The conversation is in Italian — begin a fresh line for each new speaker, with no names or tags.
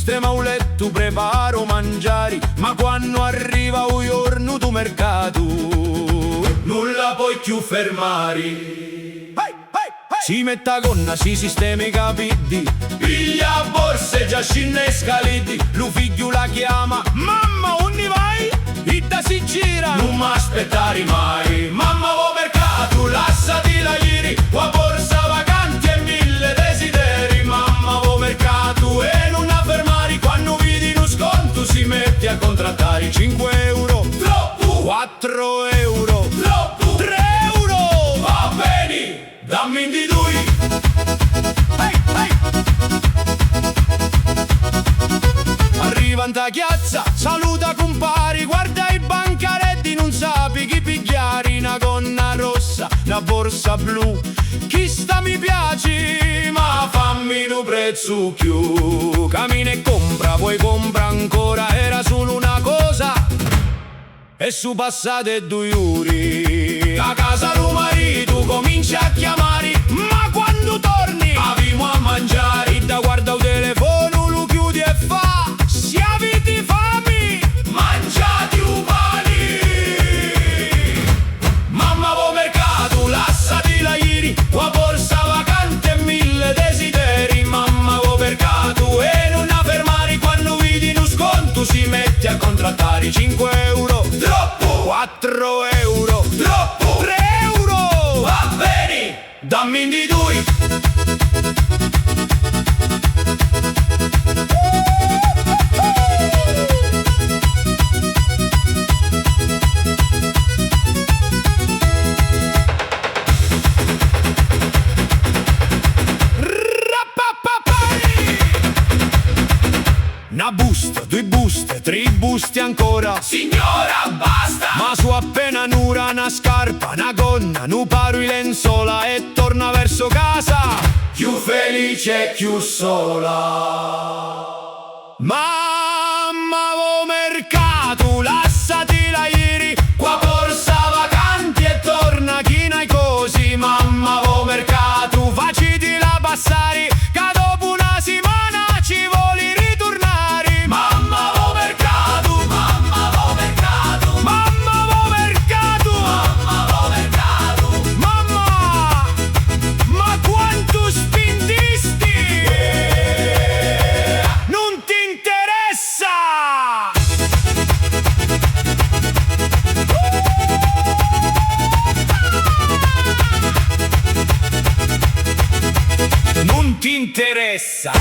sistema un letto, preparo mangiare, ma quando arriva un giorno tu mercato nulla puoi più fermare. Si mette a gonna, si sistema i capiti, piglia borse già scinnesca lidi. Lu figlio la chiama, mamma unni vai? Itta si gira, non m'aspettare mai. Mamma vo mercato, lassati la ieri, qua borsa vacanti e mille desideri. Mamma vo mercato e non affermare, quando vedi uno sconto si mette a contrattare. 5 euro, troppo, 4 euro, troppo, 3 euro, va bene, dammi di lui. Hey, hey. Arriva in ta chiazza, saluta compari, guarda i bancaretti, non sapi chi pigliare. Una gonna rossa, una borsa blu, chi sta mi piace, ma fammi un prezzo più. Cammina e compra, poi compra ancora, era solo una cosa e su passate 2 ore a casa lo marito comincia a chiamare, ma quando torni avimo a mangiare. Da guarda il telefono, lo chiudi e fa: se avete fame mangiate un pane. Mamma vo mercato, lassati la ieri, qua borsa vacante e mille desideri. Mamma vo mercato e non affermare, quando vedi uno sconto si mette a contrattare. 5 euro, troppo, 4 euro, troppo, 3 euro, va bene, dammi di lui. Una busta, 2 buste, 3 buste ancora. Signora, basta! Ma su appena nura una scarpa, una gonna, nu paro in lenzola e torna verso casa, più felice e più sola. Mamma vo mercato, lassati la ieri, qua borsa vacanti e torna chi n'hai così. Mamma vo mercato, faciti la passare, che dopo una settimana ci voli ritornare. Mamma vo mercato, mamma vo mercato, mamma vo mercato, mamma vo mercato. Mamma, ma quanto spendisti? Non ti interessa? Non ti interessa.